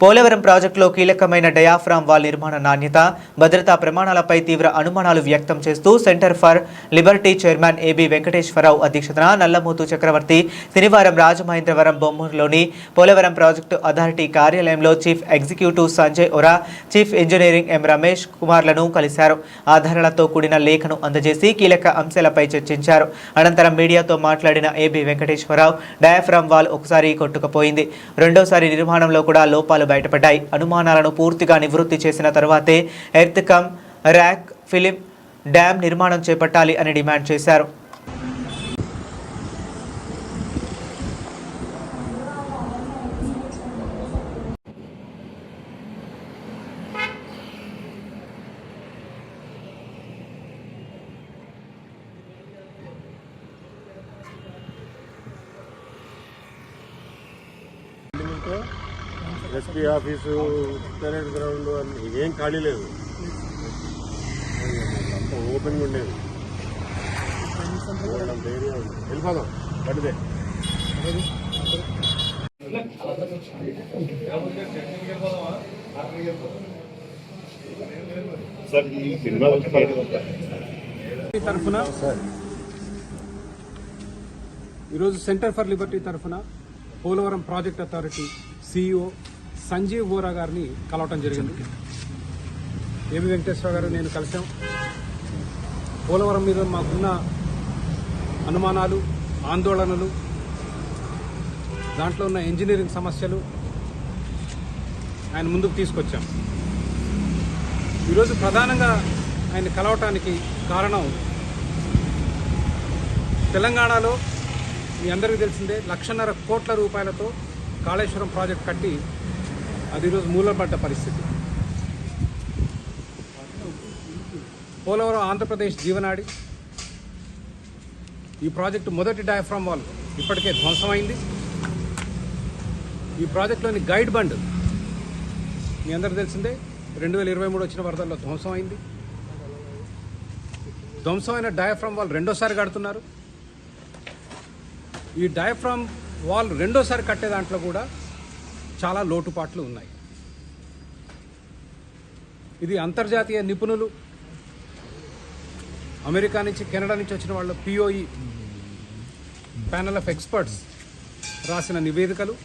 పోలవరం ప్రాజెక్టులో కీలకమైన diaphragm wall నిర్మాణ నాణ్యత, భద్రతా ప్రమాణాలపై తీవ్ర అనుమానాలు వ్యక్తం చేస్తూ centre for liberty chairman A B Venkateswararao అధ్యక్షతన నల్లమోతు చక్రవర్తి శనివారం రాజమహేంద్రవరం బొమ్మూరులోని పోలవరం ప్రాజెక్టు అథారిటీ కార్యాలయంలో chief executive Sanjay Ora, chief engineering M Ramesh కుమార్లను కలిశారు. ఆధారాలతో కూడిన లేఖను అందజేసి కీలక అంశాలపై చర్చించారు. అనంతరం మీడియాతో మాట్లాడిన ఏబి వెంకటేశ్వరరావు, డయాఫ్రామ్ వాల్ ఒకసారి కొట్టుకుపోయింది, రెండోసారి నిర్మాణంలో కూడా లోపాలు బయటపడ్డాయి. అనుమానాలను పూర్తిగా నివృత్తి చేసిన తర్వాతే earth cum rack film dam నిర్మాణం చేపట్టాలి అని డిమాండ్ చేశారు. ఎస్పీ ఆఫీసు, పెరేడ్ గ్రౌండ్ అన్ని ఏం ఖాళీ లేదు, అంతా ఓపెన్గా ఉండేది. ఏరియా ఉంది, వెళ్ళిపోదాం పడితే. తరఫున ఈరోజు సెంటర్ ఫర్ లిబర్టీ తరఫున Polavaram project authority CEO Sanjeev Ora గారిని కలవటం జరిగింది. ఏబి వెంకటేశ్వర గారు నేను కలిసాం. పోలవరం మీద మాకున్న అనుమానాలు, ఆందోళనలు, దాంట్లో ఉన్న ఇంజనీరింగ్ సమస్యలు ఆయన ముందుకు తీసుకొచ్చాం. ఈరోజు ప్రధానంగా ఆయన కలవటానికి కారణం, తెలంగాణలో మీ అందరికీ తెలిసిందే 1,50,000 కోట్ల రూపాయలతో కాళేశ్వరం ప్రాజెక్ట్ కట్టి అది ఈరోజు మూలపడ్డ పరిస్థితి. పోలవరం ఆంధ్రప్రదేశ్ జీవనాడి. ఈ ప్రాజెక్టు మొదటి డయాఫ్రామ్ వాల్ ఇప్పటికే ధ్వంసమైంది. ఈ ప్రాజెక్టులోని గైడ్ బండ్ మీ అందరికీ తెలిసిందే 2023 వచ్చిన వరదల్లో ధ్వంసమైంది. ధ్వంసమైన డయాఫ్రామ్ వాల్ రెండోసారి కడుతున్నారు. ఈ డయాఫ్రామ్ వాల్ రెండోసారి కట్టే దాంట్లో కూడా చాలా లోటుపాట్లు ఉన్నాయి. ఇది అంతర్జాతీయ నిపుణులు, అమెరికా నుంచి, కెనడా నుంచి వచ్చిన వాళ్ళ POE ప్యానల్ ఆఫ్ ఎక్స్పర్ట్స్ రాసిన నివేదికలు,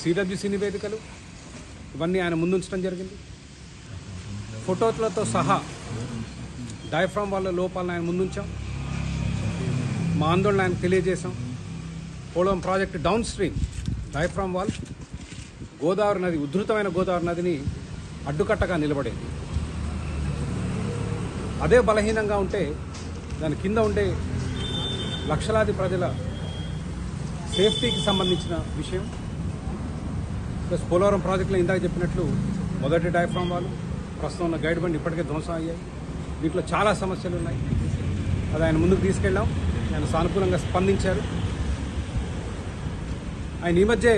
CWC నివేదికలు, ఇవన్నీ ఆయన ముందుంచడం జరిగింది. ఫోటోలతో సహా డయాఫ్రామ్ వాల్ లోపాలను ఆయన ముందుంచాం. మా ఆందోళన ఆయనకు తెలియజేశాం. Polavaram project downstream diaphragm wall Godavari నది, ఉధృతమైన గోదావరి నదిని అడ్డుకట్టగా నిలబడేది. అదే బలహీనంగా ఉంటే దాని కింద ఉండే లక్షలాది ప్రజల సేఫ్టీకి సంబంధించిన విషయం. ప్లస్ పోలవరం ప్రాజెక్టులో ఇందాక చెప్పినట్లు మొదటి డయాఫ్రామ్ వాల్, ప్రస్తుతం ఉన్న గైడ్ బండ్ ఇప్పటికే ధ్వంసం అయ్యాయి. దీంట్లో చాలా సమస్యలు ఉన్నాయి. అది ఆయన ముందుకు తీసుకెళ్ళాం. ఆయన సానుకూలంగా స్పందించారు. ఆయన ఈ మధ్య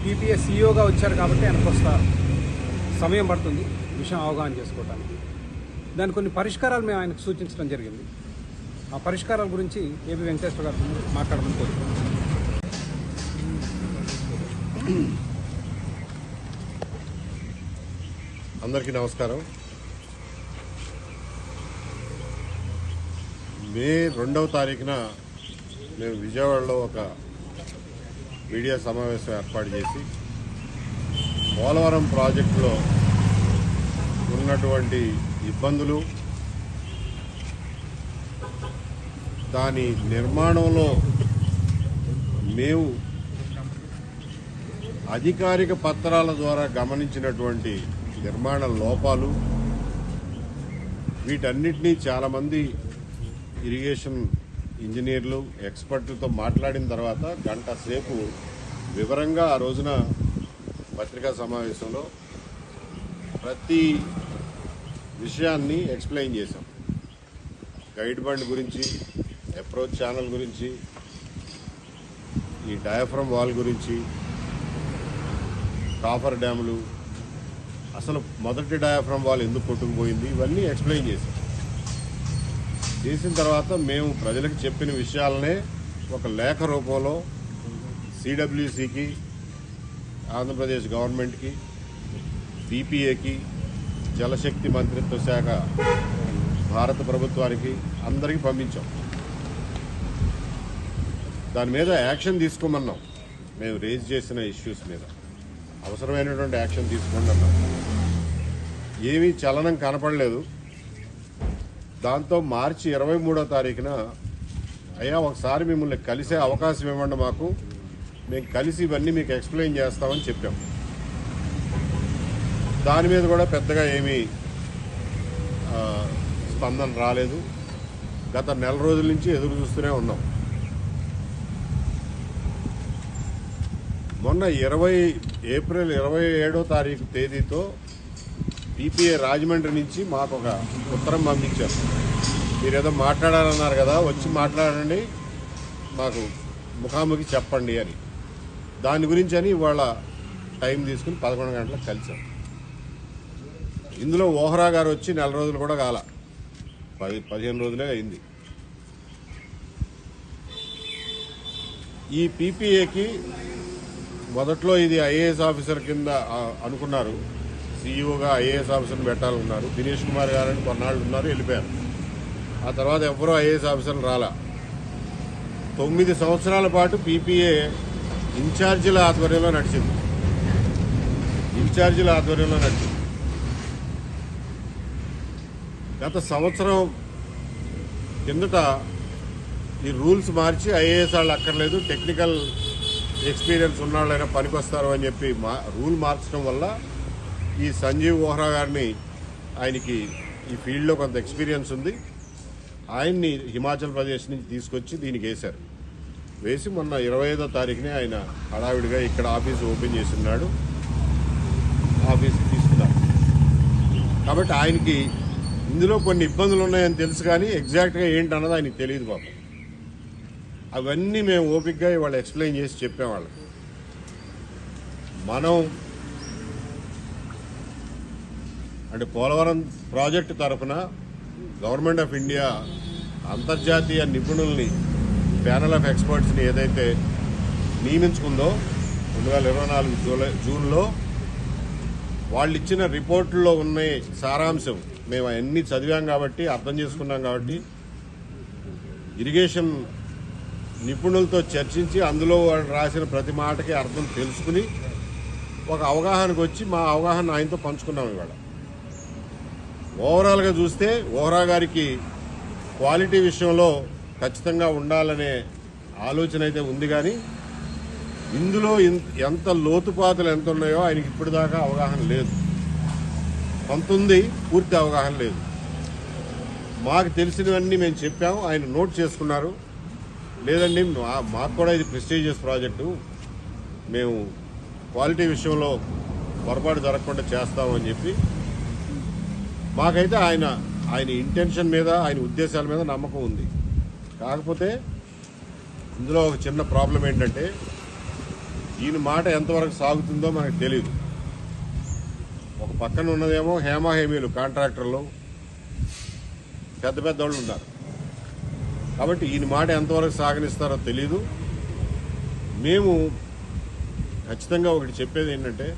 PPA CEOగా వచ్చారు కాబట్టి ఆయన కొంత సమయం పడుతుంది విషయం అవగాహన చేసుకోవడానికి. దాని కొన్ని పరిష్కారాలు మేము ఆయనకు సూచించడం జరిగింది. ఆ పరిష్కారాల గురించి ఏబి వెంకటేశ్వర గారు మాట్లాడమని కోరుతున్నాం. అందరికీ నమస్కారం. మే 2వ తారీఖున మేము విజయవాడలో ఒక మీడియా సమావేశం ఏర్పాటు చేసి పోలవరం ప్రాజెక్టులో ఉన్నటువంటి ఇబ్బందులు, దాని నిర్మాణంలో మేము అధికారిక పత్రాల ద్వారా గమనించినటువంటి నిర్మాణ లోపాలు, వీటన్నిటినీ చాలామంది ఇరిగేషన్ ఇంజనీర్లు, ఎక్స్పర్ట్లతో మాట్లాడిన తర్వాత గంట సేపు వివరంగా ఆ రోజున పత్రికా సమావేశంలో ప్రతి విషయాన్ని ఎక్స్ప్లెయిన్ చేశాం. గైడ్ బండ్ గురించి, అప్రోచ్ ఛానల్ గురించి, ఈ డయాఫ్రామ్ వాల్ గురించి, కాఫర్ డ్యాములు, అసలు మొదటి డయాఫ్రామ్ వాల్ ఎందుకు కొట్టుకుపోయింది, ఇవన్నీ ఎక్స్ప్లెయిన్ చేశాం. చేసిన తర్వాత మేము ప్రజలకు చెప్పిన విషయాలనే ఒక లేఖ రూపంలో CWCకి, ఆంధ్రప్రదేశ్ గవర్నమెంట్కి, పీపీఏకి, జలశక్తి మంత్రిత్వ శాఖ, భారత ప్రభుత్వానికి అందరికీ పంపించాం. దాని మీద యాక్షన్ తీసుకోమన్నాం. మేము రేజ్ చేసిన ఇష్యూస్ మీద అవసరమైనటువంటి యాక్షన్ తీసుకోండి అన్నాం. ఏమీ చలనం కనపడలేదు. దాంతో మార్చి 23వ తారీఖున అయ్యా ఒకసారి మిమ్మల్ని కలిసే అవకాశం ఇవ్వండి మాకు, మేము కలిసి ఇవన్నీ మీకు ఎక్స్ప్లెయిన్ చేస్తామని చెప్పాం. దాని మీద కూడా పెద్దగా ఏమీ స్పందన రాలేదు. గత నెల రోజుల నుంచి ఎదురు చూస్తూనే ఉన్నాం. మొన్న ఏప్రిల్ 27వ తారీఖు తేదీతో పీపీఏ రాజమండ్రి నుంచి మాకు ఒక ఉత్తరం పంపించారు. మీరు ఏదో మాట్లాడాలన్నారు కదా, వచ్చి మాట్లాడండి, మాకు ముఖాముఖి చెప్పండి అని. దాని గురించి అని ఇవాళ టైం తీసుకుని 11 గంటలకు కలిసాం. ఇందులో ఓహ్రా గారు వచ్చి నెల రోజులు కూడా కాల, 15 రోజులే అయింది. ఈ పీపీఏకి మొదట్లో ఇది ఐఏఎస్ ఆఫీసర్ కింద అనుకున్నారు. సీఈఓగా ఐఏఎస్ ఆఫీసర్ని పెట్టాలన్నారు. దినేష్ కుమార్ గారని కొన్నాళ్ళు ఉన్నారు, వెళ్ళిపోయారు. ఆ తర్వాత ఎవరో ఐఏఎస్ ఆఫీసర్లు రాలా. 9 సంవత్సరాల పాటు పీపీఏ ఇన్ఛార్జీల ఆధ్వర్యంలో నడిచింది. గత సంవత్సరం కిందట ఈ రూల్స్ మార్చి ఐఏఎస్ వాళ్ళు అక్కర్లేదు, టెక్నికల్ ఎక్స్పీరియన్స్ ఉన్నవాళ్ళైనా పనికొస్తారు అని చెప్పి రూల్ మార్చడం వల్ల ఈ సంజీవ్ ఓహ్రా గారిని, ఆయనకి ఈ ఫీల్డ్లో కొంత ఎక్స్పీరియన్స్ ఉంది, ఆయన్ని హిమాచల్ ప్రదేశ్ నుంచి తీసుకొచ్చి దీనికి వేసి మొన్న 25వ తారీఖునే ఆయన హడావిడిగా ఇక్కడ ఆఫీస్ ఓపెన్ చేస్తున్నాడు, ఆఫీస్ తీసుకున్నారు. కాబట్టి ఆయనకి ఇందులో కొన్ని ఇబ్బందులు ఉన్నాయని తెలుసు, కానీ ఎగ్జాక్ట్గా ఏంటన్నది ఆయనకి తెలియదు పాపం. అవన్నీ మేము ఓపికగా వాళ్ళు ఎక్స్ప్లెయిన్ చేసి చెప్పేవాళ్ళకి. మనం అంటే పోలవరం ప్రాజెక్టు తరఫున గవర్నమెంట్ ఆఫ్ ఇండియా అంతర్జాతీయ నిపుణుల్ని, ప్యానల్ ఆఫ్ ఎక్స్పర్ట్స్ని ఏదైతే నియమించుకుందో 2024 జూన్లో, వాళ్ళు ఇచ్చిన రిపోర్టుల్లో ఉన్న సారాంశం మేము అవన్నీ చదివాం కాబట్టి, అర్థం చేసుకున్నాం కాబట్టి, ఇరిగేషన్ నిపుణులతో చర్చించి అందులో వాళ్ళు రాసిన ప్రతి మాటకి అర్థం తెలుసుకుని ఒక అవగాహనకు వచ్చి మా అవగాహన ఆయనతో పంచుకున్నాం. ఇవాళ ఓవరాల్గా చూస్తే ఓహ్రా గారికి క్వాలిటీ విషయంలో ఖచ్చితంగా ఉండాలనే ఆలోచన అయితే ఉంది, కానీ ఇందులో ఎంత లోతుపాతులు ఎంత ఉన్నాయో ఆయనకి ఇప్పటిదాకా అవగాహన లేదు. కొంత ఉంది, పూర్తి అవగాహన లేదు. మాకు తెలిసినవన్నీ మేము చెప్పాము, ఆయన నోట్ చేసుకున్నారు. లేదండి మాకు కూడా ఇది ప్రెస్టీజియస్ ప్రాజెక్టు, మేము క్వాలిటీ విషయంలో పొరపాటు జరగకుండా చేస్తామని చెప్పి, మాకైతే ఆయన ఇంటెన్షన్ మీద, ఆయన ఉద్దేశాల మీద నమ్మకం ఉంది. కాకపోతే ఇందులో ఒక చిన్న ప్రాబ్లం ఏంటంటే, ఈయన మాట ఎంతవరకు సాగుతుందో మనకు తెలియదు. ఒక పక్కన ఉన్నదేమో హేమాహేమీలు, కాంట్రాక్టర్లు, పెద్ద వాళ్ళు ఉన్నారు. కాబట్టి ఈయన మాట ఎంతవరకు సాగనిస్తారో తెలీదు. మేము ఖచ్చితంగా ఒకటి చెప్పేది ఏంటంటే,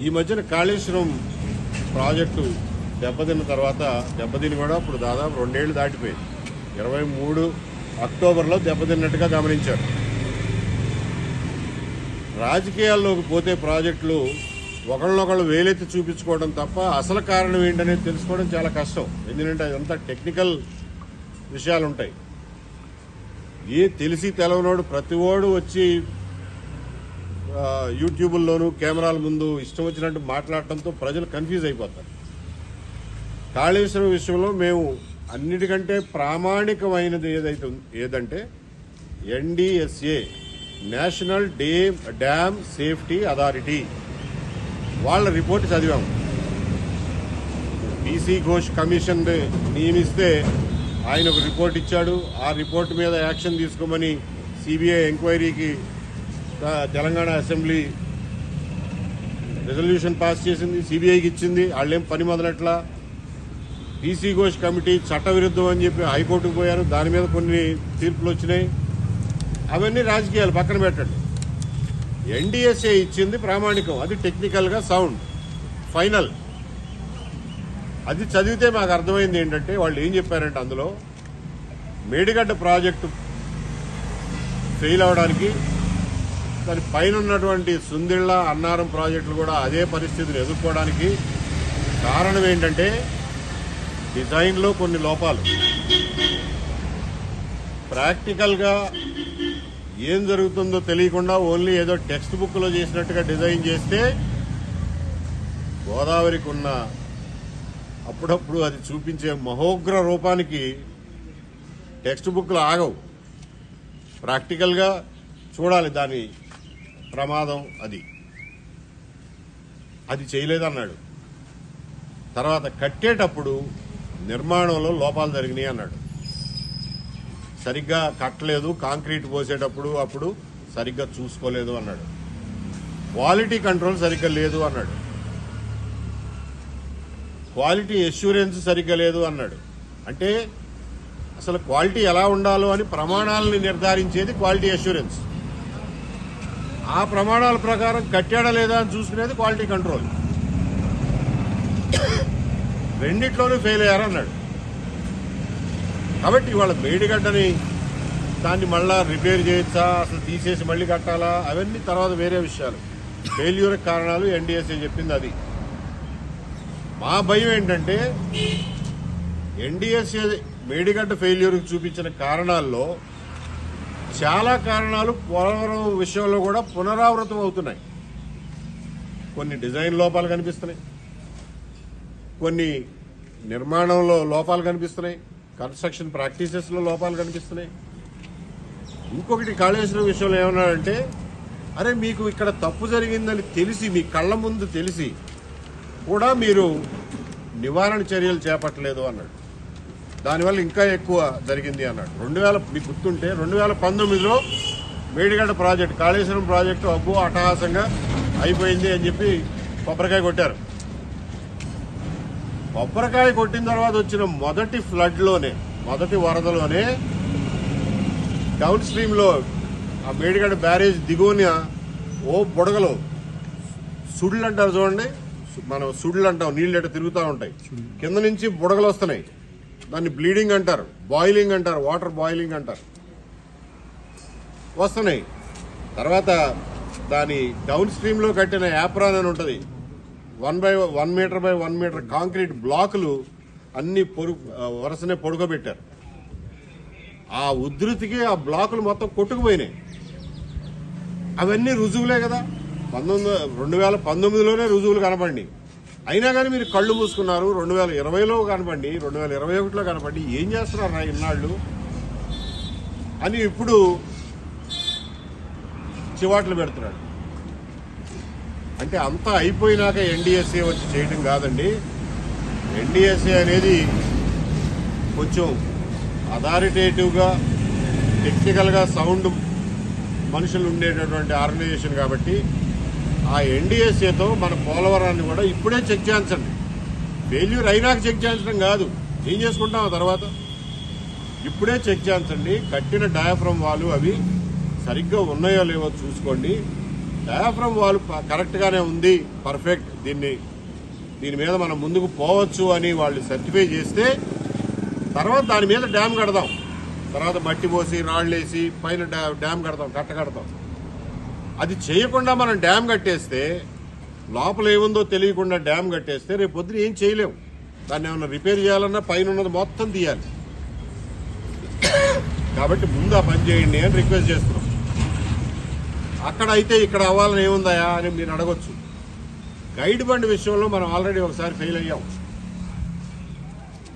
ఈ మధ్యన కాళేశ్వరం ప్రాజెక్టు దెబ్బతిన్న తర్వాత, దెబ్బతిని కూడా ఇప్పుడు దాదాపు 2 ఏళ్ళు దాటిపోయింది. 23 అక్టోబర్లో దెబ్బతిన్నట్టుగా గమనించారు. రాజకీయాల్లోకి పోతే ప్రాజెక్టులు ఒకళ్ళనొకళ్ళు వేలెత్తి చూపించుకోవడం తప్ప అసలు కారణం ఏంటనేది తెలుసుకోవడం చాలా కష్టం. ఎందుకంటే అదంతా టెక్నికల్ విషయాలు ఉంటాయి. తెలిసి తెలవనోడు ప్రతివాడు వచ్చి యూట్యూబ్లోనూ కెమెరాల ముందు ఇష్టం వచ్చినట్టు మాట్లాడటంతో ప్రజలు కన్ఫ్యూజ్ అయిపోతారు. కాళేశ్వరం విషయంలో మేము అన్నిటికంటే ప్రామాణికమైనది ఏదంటే NDSA, national dam safety authority, వాళ్ళ రిపోర్ట్ చదివాము. PC ఘోష్ కమిషన్ నియమిస్తే ఆయన ఒక రిపోర్ట్ ఇచ్చాడు. ఆ రిపోర్ట్ మీద యాక్షన్ తీసుకోమని CBI ఎంక్వైరీకి తెలంగాణ అసెంబ్లీ రెజల్యూషన్ పాస్ చేసింది, CBIకి ఇచ్చింది. వాళ్ళేం పని మొదలట్లా. PC ఘోష్ కమిటీ చట్టవిరుద్ధం అని చెప్పి హైకోర్టుకు పోయారు. దాని మీద కొన్ని తీర్పులు వచ్చినాయి. అవన్నీ రాజకీయాలు పక్కన పెట్టండి. ఎన్డిఎస్ఏ ఇచ్చింది ప్రామాణికం, అది టెక్నికల్గా సౌండ్ ఫైనల్. అది చదివితే మాకు అర్థమైంది ఏంటంటే వాళ్ళు ఏం చెప్పారంటే అందులో మేడిగడ్డ ప్రాజెక్టు ఫెయిల్ అవడానికి, దాని పైన ఉన్నటువంటి సుందిళ్ళ అన్నారం ప్రాజెక్టులు కూడా అదే పరిస్థితిని ఎదుర్కోవడానికి కారణం ఏంటంటే డిజైన్లో కొన్ని లోపాలు. ప్రాక్టికల్గా ఏం జరుగుతుందో తెలియకుండా ఓన్లీ ఏదో టెక్స్ట్ బుక్లో చేసినట్టుగా డిజైన్ చేస్తే గోదావరికి ఉన్న అప్పుడప్పుడు అది చూపించే మహోగ్ర రూపానికి టెక్స్ట్ బుక్లు ఆగవు. ప్రాక్టికల్గా చూడాలి దాని ప్రమాదం. అది చేయలేదన్నాడు. తర్వాత కట్టేటప్పుడు నిర్మాణంలో లోపాలు జరిగినాయి అన్నాడు. సరిగ్గా కట్టలేదు, కాంక్రీట్ పోసేటప్పుడు అప్పుడు సరిగ్గా చూసుకోలేదు అన్నాడు. క్వాలిటీ కంట్రోల్ సరిగ్గా లేదు అన్నాడు. క్వాలిటీ ఎష్యూరెన్స్ సరిగ్గా లేదు అన్నాడు. అంటే అసలు క్వాలిటీ ఎలా ఉండాలో అని ప్రమాణాలని నిర్ధారించేది క్వాలిటీ అష్యూరెన్స్. ఆ ప్రమాణాల ప్రకారం కట్టాడా లేదా అని చూసుకునేది క్వాలిటీ కంట్రోల్. రెండిట్లోనూ ఫెయిల్ అయ్యారన్నాడు. కాబట్టి ఇవాళ మేడిగడ్డని దాన్ని మళ్ళా రిపేర్ చేయొచ్చా, అసలు తీసేసి మళ్ళీ కట్టాలా, అవన్నీ తర్వాత వేరే విషయాలు. ఫెయిల్యూర్ కారణాలు ఎన్డీఎస్ఏ చెప్పింది అది. మా భయం ఏంటంటే ఎన్డీఎస్ఏ మేడిగడ్డ ఫెయిల్యూర్కి చూపించిన కారణాల్లో చాలా కారణాలు పోలవరం విషయంలో కూడా పునరావృతం అవుతున్నాయి. కొన్ని డిజైన్ లోపాలు కనిపిస్తున్నాయి, కొన్ని నిర్మాణంలో లోపాలు కనిపిస్తున్నాయి, కన్స్ట్రక్షన్ ప్రాక్టీసెస్లో లోపాలు కనిపిస్తున్నాయి. ఇంకొకటి కాళేశ్వరం విషయంలో ఏమన్నాడంటే, అరే మీకు ఇక్కడ తప్పు జరిగిందని తెలిసి, మీ కళ్ళ ముందు తెలిసి కూడా మీరు నివారణ చర్యలు చేపట్టలేదు అన్నాడు. దానివల్ల ఇంకా ఎక్కువ జరిగింది అన్నాడు. మీకు గుర్తుంటే 2019లో మేడిగడ్డ ప్రాజెక్టు, కాళేశ్వరం ప్రాజెక్టు అబ్బో అట్టహాసంగా అయిపోయింది అని చెప్పి కొబ్బరికాయ కొట్టారు. కొబ్బరికాయ కొట్టిన తర్వాత వచ్చిన మొదటి వరదలోనే డౌన్ స్ట్రీమ్ లో ఆ మేడిగడ్డ బ్యారేజ్ దిగువన బుడగలు, సుడులు అంటారు చూడండి, మనం సుడులు అంటాం, నీళ్ళు ఎట్ట తిరుగుతూ ఉంటాయి, కింద నుంచి బుడగలు వస్తున్నాయి. దాన్ని బ్లీడింగ్ అంటారు, బాయిలింగ్ అంటారు, వాటర్ బాయిలింగ్ అంటారు, వస్తున్నాయి. తర్వాత దాని డౌన్ స్ట్రీమ్ లో కట్టిన యాప్రాన్ అని ఉంటుంది, 1 మీటర్ బై 1 మీటర్ కాంక్రీట్ బ్లాకులు అన్ని వరుసనే పొడుగబెట్టారు. ఆ ఉధృతికి ఆ బ్లాకులు మొత్తం కొట్టుకుపోయినాయి. అవన్నీ రుజువులే కదా, 2019లోనే రుజువులు కనపడి. అయినా కానీ మీరు కళ్ళు మూసుకున్నారు. 2020లో కనపడి, 2021లో కనపడి ఏం చేస్తున్నారు ఇన్నాళ్ళు అని ఇప్పుడు చివాట్లు పెడుతున్నాడు. అంటే అంతా అయిపోయినాక ఎన్డీఎస్ఏ వచ్చి చేయడం కాదండి. ఎన్డీఎస్ఏ అనేది కొంచెం అథారిటేటివ్గా, టెక్నికల్గా సౌండ్ మనుషులు ఉండేటటువంటి ఆర్గనైజేషన్ కాబట్టి ఆ ఎన్డీఎస్ఏతో మన పోలవరాన్ని కూడా ఇప్పుడే చెక్ చేయించండి. ఫెయిల్యూర్ అయినాక చెక్ చేయించడం కాదు, ఏం చేసుకుంటాం ఆ తర్వాత. ఇప్పుడే చెక్ చేయించండి. కట్టిన డయాఫ్రమ్ వాల్ అవి సరిగ్గా ఉన్నాయో లేవో చూసుకోండి. డయాఫ్రమ్ వాల్ కరెక్ట్గానే ఉంది, పర్ఫెక్ట్, దీని మీద మనం ముందుకు పోవచ్చు అని వాళ్ళు సర్టిఫై చేస్తే తర్వాత దాని మీద డ్యామ్ కడదాం. తర్వాత మట్టి పోసి రాళ్ళేసి పైన డ్యామ్ కడతాం, కడతాం. అది చేయకుండా మనం డ్యామ్ కట్టేస్తే, లోపల ఏముందో తెలియకుండా డ్యామ్ కట్టేస్తే రేపు పొద్దున ఏం చేయలేము. దాన్ని ఏమన్నా రిపేర్ చేయాలన్నా పైన ఉన్నది మొత్తం తీయాలి. కాబట్టి ముందు ఆ పని చేయండి అని రిక్వెస్ట్ చేస్తున్నాం. అక్కడ అయితే ఇక్కడ అవ్వాలని ఏముందా అని మీరు అడగొచ్చు. గైడ్ బండ్ విషయంలో మనం ఆల్రెడీ ఒకసారి ఫెయిల్ అయ్యాం.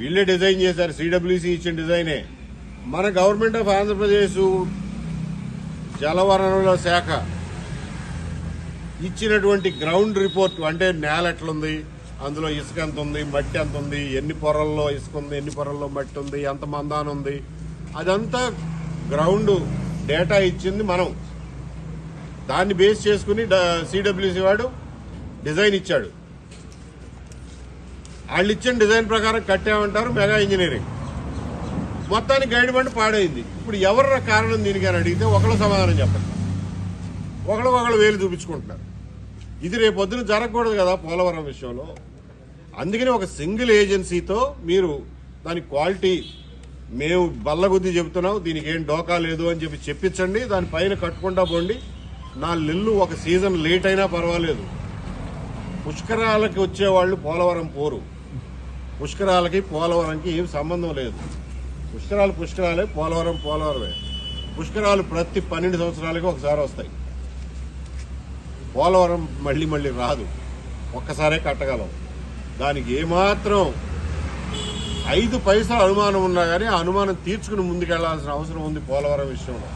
వీళ్ళే డిజైన్ చేశారు, సిడబ్ల్యూసీ ఇచ్చిన డిజైనే. మన గవర్నమెంట్ ఆఫ్ ఆంధ్రప్రదేశ్ జలవనరుల శాఖ ఇచ్చినటువంటి గ్రౌండ్ రిపోర్ట్, అంటే నేల ఎట్లుంది, అందులో ఇసుక ఎంత ఉంది, మట్టి ఎంత ఉంది, ఎన్ని పొరల్లో ఇసుక ఉంది, ఎన్ని పొరల్లో మట్టి ఉంది, ఎంత మందాన ఉంది, అదంతా గ్రౌండ్ డేటా ఇచ్చింది మనం. దాన్ని బేస్ చేసుకుని సిడబ్ల్యూసీ వాడు డిజైన్ ఇచ్చాడు. వాళ్ళు ఇచ్చిన డిజైన్ ప్రకారం కట్టామంటారు మెగా ఇంజనీరింగ్. మొత్తానికి గైడ్ బండ్ పాడైంది. ఇప్పుడు ఎవరు కారణం దీనికి అని అడిగితే ఒకళ్ళు సమాధానం చెప్పండి. ఒకళ్ళు వేలు చూపించుకుంటున్నారు. ఇది రేపొద్దున జరగకూడదు కదా పోలవరం విషయంలో. అందుకని ఒక సింగిల్ ఏజెన్సీతో మీరు దాని క్వాలిటీ మేము బల్లగుద్ది చెబుతున్నాం, దీనికి ఏం డోకా లేదు అని చెప్పి చెప్పించండి. దానిపైన కట్టుకుంటా పోండి. 4 నెలలు ఒక సీజన్ లేట్ అయినా పర్వాలేదు. పుష్కరాలకి వచ్చేవాళ్ళు పోలవరం పోరు. పుష్కరాలకి పోలవరంకి ఏం సంబంధం లేదు. పుష్కరాలే, పోలవరమే. పుష్కరాలు ప్రతి 12 సంవత్సరాలకి ఒకసారి వస్తాయి. పోలవరం మళ్ళీ రాదు, ఒక్కసారే కట్టగలం. దానికి ఏమాత్రం 5 పైసలు అనుమానం ఉన్నా కానీ ఆ అనుమానం తీర్చుకుని ముందుకెళ్లాల్సిన అవసరం ఉంది పోలవరం విషయంలో.